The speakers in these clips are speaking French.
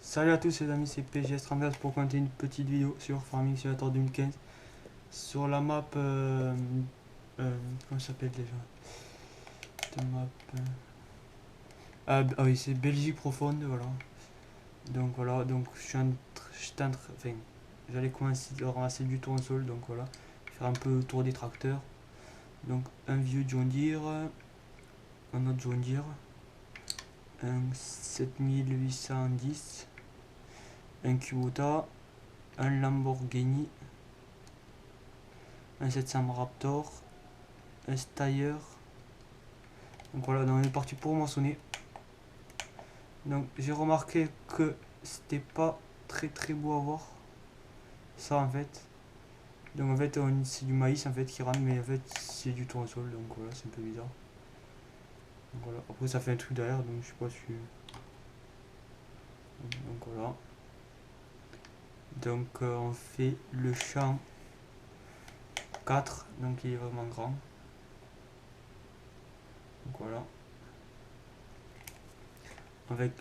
Salut à tous les amis, c'est PGS Rangers pour commenter une petite vidéo sur Farming Simulator 2015 sur la map comment ça s'appelle déjà cette map oui, c'est Belgique profonde, voilà. Donc enfin, j'allais commencer à ramasser du tournesol, donc voilà, faire un peu le tour des tracteurs. Donc un vieux John Deere, un autre John Deere, un 7810, un Kubota, un Lamborghini, un 700 Raptor, un Steyr. Donc voilà, donc on est parti pour moissonner. Donc j'ai remarqué que c'était pas très beau à voir. Ça en fait. Donc en fait c'est du maïs en fait qui rentre, mais en fait c'est du tournesol, donc voilà, c'est un peu bizarre. Donc voilà. Après ça fait un truc derrière, donc je sais pas si. Donc voilà. Donc on fait le champ 4, donc il est vraiment grand. Donc voilà. Avec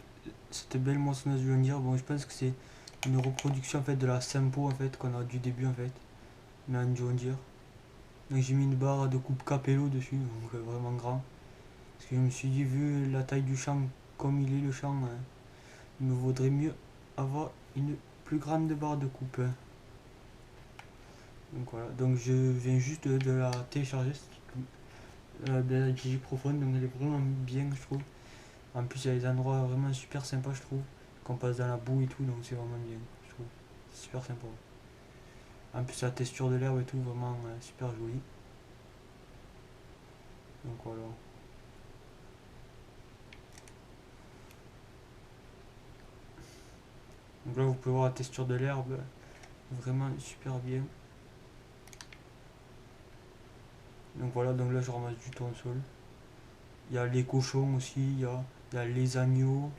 cette belle moissonneuse, je veux dire, bon je pense que c'est une reproduction en fait de la Sempo en fait qu'on a du début en fait. Mais en John Deere. Donc j'ai mis une barre de coupe Capello dessus, donc vraiment grand. Parce que je me suis dit, vu la taille du champ, comme il est le champ, il me vaudrait mieux avoir une plus grande barre de coupe. Donc voilà, donc je viens juste de la télécharger, de la Gigi profonde, donc elle est vraiment bien je trouve. En plus il y a des endroits vraiment super sympas je trouve, qu'on passe dans la boue et tout, donc c'est vraiment bien je trouve. C'est super sympa. En plus la texture de l'herbe et tout, vraiment super jolie. Donc voilà. Donc là vous pouvez voir la texture de l'herbe, vraiment super bien. Donc voilà, donc là je ramasse du tournesol. Il y a les cochons aussi, il y a les agneaux,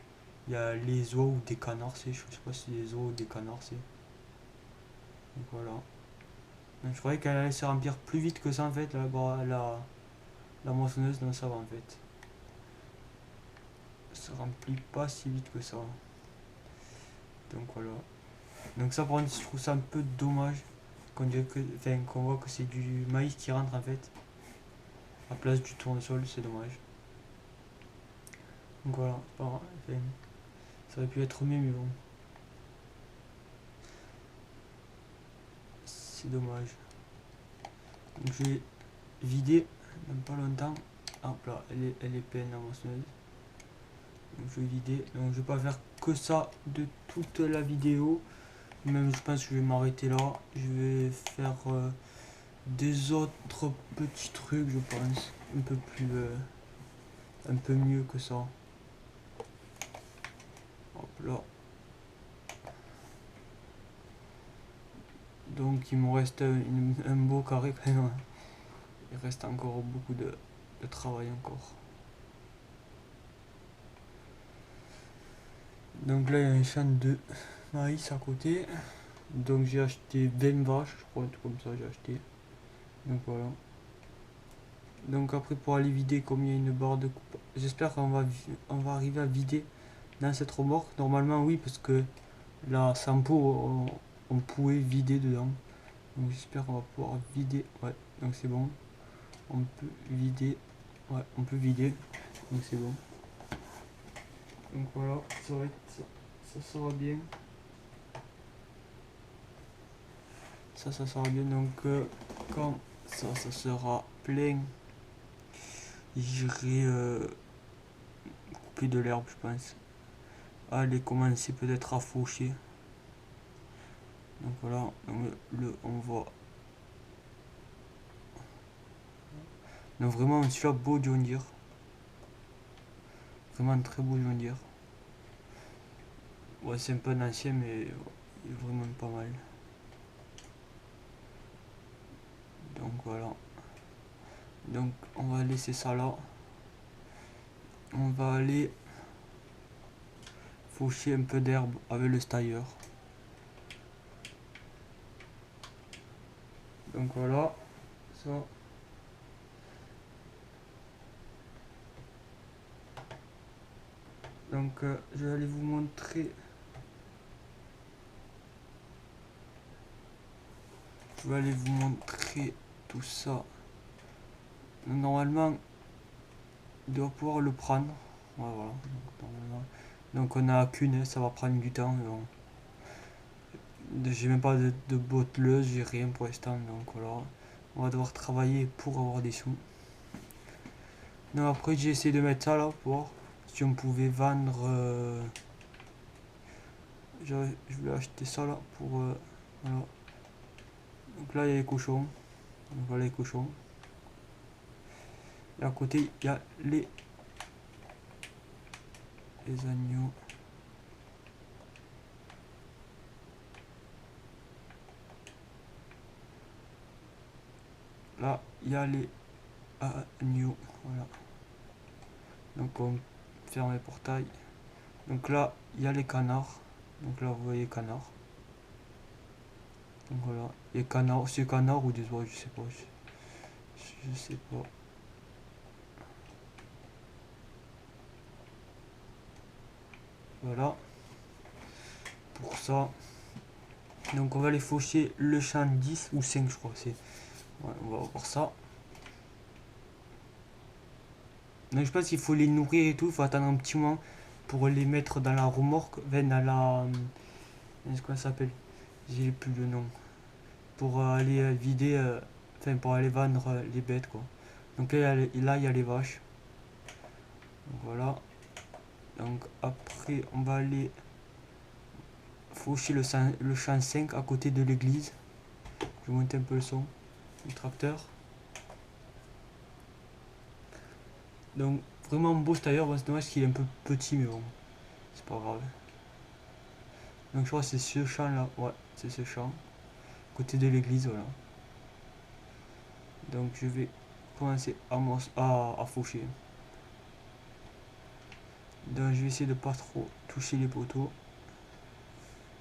il y a les oies ou des canards, je sais pas si c'est des oies ou des canards, c'est. Donc voilà. Donc je croyais qu'elle allait se remplir plus vite que ça en fait, la moissonneuse, non ça va en fait. Elle se remplit pas si vite que ça. Donc voilà. Donc ça par contre je trouve ça un peu dommage qu'on voit que c'est du maïs qui rentre en fait. À la place du tournesol, c'est dommage. Donc voilà, enfin, ça aurait pu être mieux mais bon. C'est dommage. Donc je vais vider dans pas longtemps. Hop là, elle est pleine la moissonneuse. Donc je vais vider. Donc je vais pas faire que ça de toute la vidéo. Même je pense que je vais m'arrêter là. Je vais faire des autres petits trucs je pense. Un peu plus un peu mieux que ça. Hop là. Donc il me reste un beau carré quand même. Il reste encore beaucoup de travail encore. Donc là il y a un champ de maïs à côté. Donc j'ai acheté 20 vaches, je crois, un truc comme ça j'ai acheté. Donc voilà. Donc après pour aller vider, comme il y a une barre de coupe, j'espère on va arriver à vider dans cette remorque. Normalement oui, parce que la Sampo on pouvait vider dedans. Donc j'espère qu'on va pouvoir vider. Ouais, donc c'est bon. On peut vider. Ouais, on peut vider. Donc c'est bon. Donc voilà, ça sera bien. Ça sera bien. Donc quand ça sera plein, j'irai couper de l'herbe, je pense. Allez commencer peut-être à faucher. Donc voilà, on voit. Donc vraiment un super beau John Deere. Vraiment un très beau John Deere. Ouais, c'est un peu un ancien, mais il est vraiment pas mal. Donc voilà. Donc on va laisser ça là. On va aller faucher un peu d'herbe avec le Steyr. Donc voilà, ça. Donc je vais aller vous montrer je vais aller vous montrer tout ça. Normalement, il doit pouvoir le prendre. Ouais, voilà. Donc on a qu'une, ça va prendre du temps. J'ai même pas de botteleuse, j'ai rien pour l'instant. Donc voilà, on va devoir travailler pour avoir des sous. Donc après j'ai essayé de mettre ça là pour voir si on pouvait vendre. Je vais acheter ça là pour. Voilà. Donc là il y a les cochons. Donc voilà les cochons. Et à côté il y a les agneaux. Là il y a les agneaux. Voilà. Donc on ferme les portails. Donc là il y a les canards. Donc là vous voyez canards. Donc voilà. Les canards, c'est canards ou des oies, je sais pas. Je sais pas. Voilà. Pour ça. Donc on va les faucher le champ 10 ou 5 je crois. Ouais, on va voir ça. Donc je pense qu'il faut les nourrir et tout. Il faut attendre un petit moment pour les mettre dans la remorque. Dans la... Est-ce qu'on s'appelle? J'ai plus le nom. Pour aller vider... Enfin pour aller vendre les bêtes quoi. Donc là il y a les vaches. Donc voilà. Donc après on va aller faucher le champ 5 à côté de l'église. Je vais monter un peu le son du tracteur. Donc vraiment beau cet ailleurs, c'est dommage qu'il est un peu petit mais bon, c'est pas grave. Donc je crois que c'est ce champ là, ouais, c'est ce champ, côté de l'église, voilà. Donc je vais commencer à faucher. Donc je vais essayer de pas trop toucher les poteaux,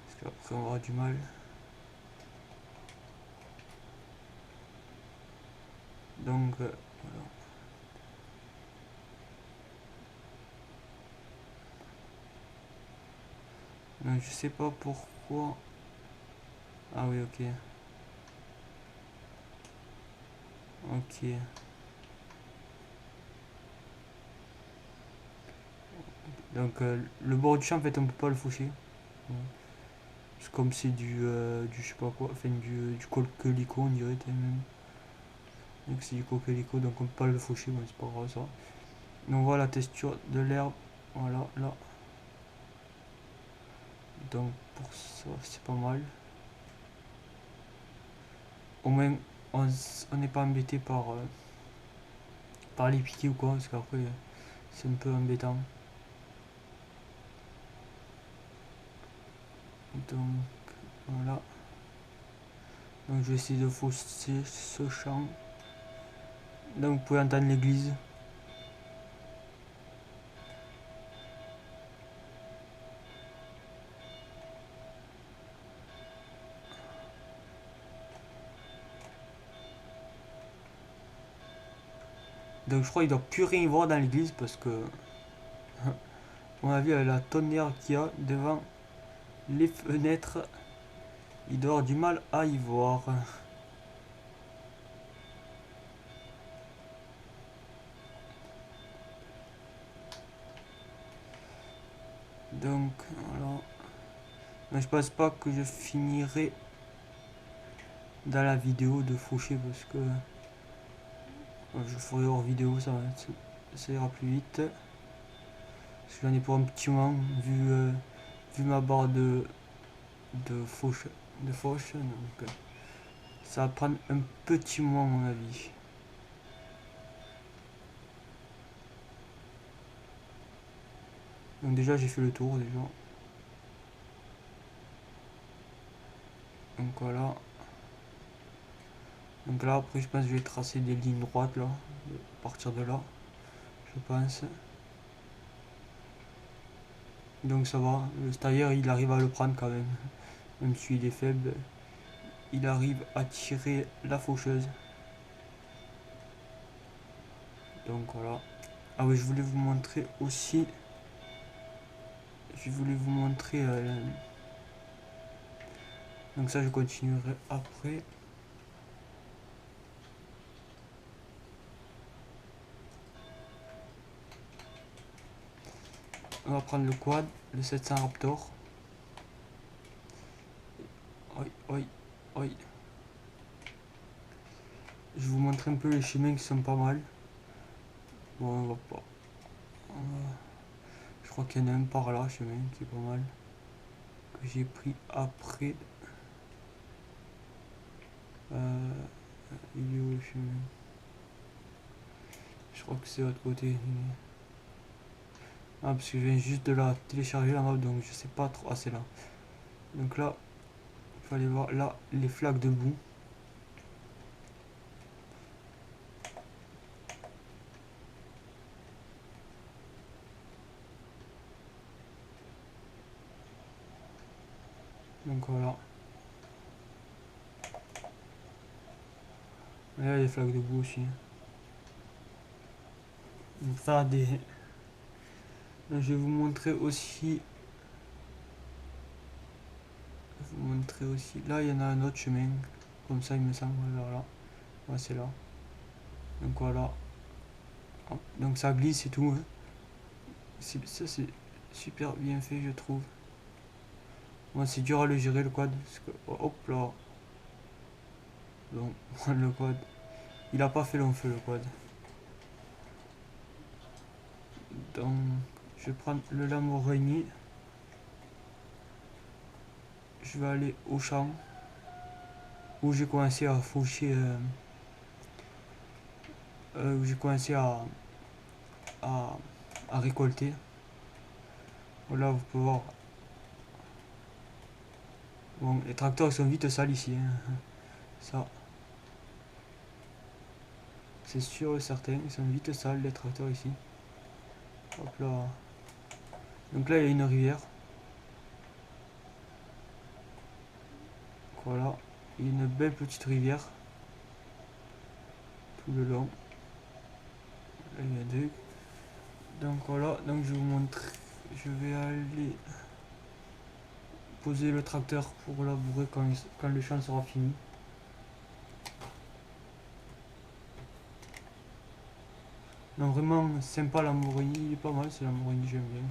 parce qu'après on aura du mal. Donc voilà. Donc je sais pas pourquoi. Ah oui, ok. Ok. Donc le bord du champ en fait on peut pas le faucher. C'est comme c'est du je sais pas quoi, enfin du coquelicot on dirait même. Donc c'est du coquelicot donc on peut pas le faucher, mais c'est pas grave ça. Donc on voit la texture de l'herbe, voilà là. Donc pour ça c'est pas mal. Au moins on n'est pas embêté par les piquets ou quoi, parce qu'après c'est un peu embêtant. Donc voilà. Donc je vais essayer de fausser ce champ. Donc vous pouvez entendre l'église. Donc je crois qu'il doit plus rien y voir dans l'église parce que à mon avis avec la tonnerre qu'il y a devant les fenêtres, il doit avoir du mal à y voir. Donc voilà. Mais je pense pas que je finirai dans la vidéo de faucher parce que je ferai hors vidéo, ça ira plus vite. Parce que j'en ai pour un petit moment vu ma barre de fauche. Donc ça va prendre un petit moment à mon avis. Donc déjà j'ai fait le tour déjà. Donc voilà. Donc là après je pense que je vais tracer des lignes droites là. À partir de là. Je pense. Donc ça va. Le stagiaire il arrive à le prendre quand même. Même s'il est faible. Il arrive à tirer la faucheuse. Donc voilà. Ah oui je voulais vous montrer aussi. Je voulais vous montrer. Donc ça je continuerai après. On va prendre le quad, le 700 Raptor. Oi, oi, oi. Je vais vous montrer un peu les chemins qui sont pas mal. Bon, on va pas. Je crois qu'il y en a un par là, chemin qui est pas mal. Que j'ai pris après. Il est où le chemin? Je crois que c'est de l'autre côté. Ah, parce que je viens juste de la télécharger la map, donc je sais pas trop. Ah, c'est là. Donc là, il faut aller voir là les flaques de boue. Donc voilà. Et là, il y a des flaques de boue aussi. Donc ça, des. Là, je vais vous montrer aussi. Là, il y en a un autre chemin. Comme ça, il me semble. Vers là. Ouais, c'est là. Donc voilà. Hop. Donc ça glisse et tout. Hein. Ça, c'est super bien fait, je trouve. Moi, c'est dur à le gérer le quad. Parce que, hop là. Donc, le quad. Il a pas fait long feu le quad. Donc, je vais prendre le Lamborghini. Je vais aller au champ. Où j'ai commencé à faucher. Où j'ai commencé à récolter. Voilà, vous pouvez voir. Bon, les tracteurs ils sont vite sales ici. Hein. Ça. C'est sûr et certain. Ils sont vite sales les tracteurs ici. Hop là. Donc là, il y a une rivière. Voilà. Il y a une belle petite rivière. Tout le long. Là, il y a deux. Donc voilà. Donc je vais vous montrer. Je vais aller poser le tracteur pour labourer quand le champ sera fini. Non, vraiment sympa Lamborghini, il est pas mal ce Lamborghini, j'aime bien.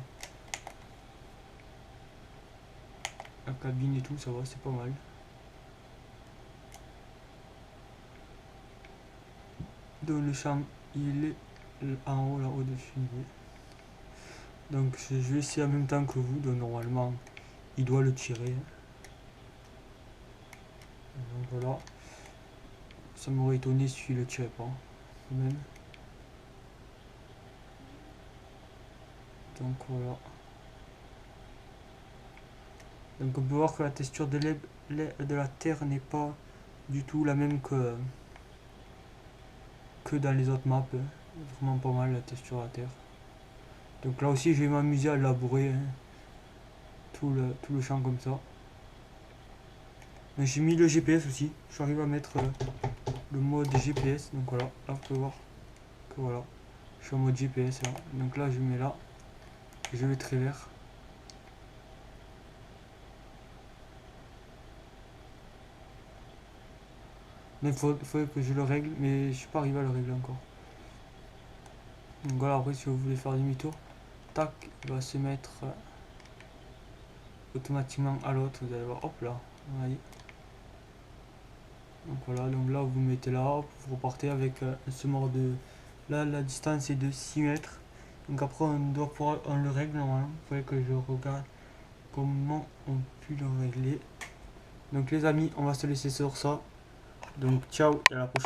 La cabine et tout, ça va, c'est pas mal. Donc le champ, il est en haut, là, au-dessus. Donc je vais essayer en même temps que vous, donc normalement, il doit le tirer. Donc voilà. Ça m'aurait étonné s'il le tirait pas, même. Donc voilà. Donc on peut voir que la texture de la terre n'est pas du tout la même que dans les autres maps. Vraiment pas mal la texture de la terre. Donc là aussi je vais m'amuser à labourer hein, tout le champ comme ça. J'ai mis le GPS aussi. J'arrive à mettre le mode GPS. Donc voilà, là vous pouvez voir que voilà. Je suis en mode GPS là. Donc là je mets là. Je vais très vert. Il faudrait que je le règle, mais je suis pas arrivé à le régler encore. Donc voilà, après si vous voulez faire demi-tour, tac, il va se mettre automatiquement à l'autre. Vous allez voir, hop là, voyez. Donc voilà, donc là vous mettez là, hop, vous repartez avec un semeur de. Là la distance est de 6 mètres. Donc après on le règle normalement. Il faudrait que je regarde comment on peut le régler. Donc les amis, on va se laisser sur ça. Donc ciao et à la prochaine.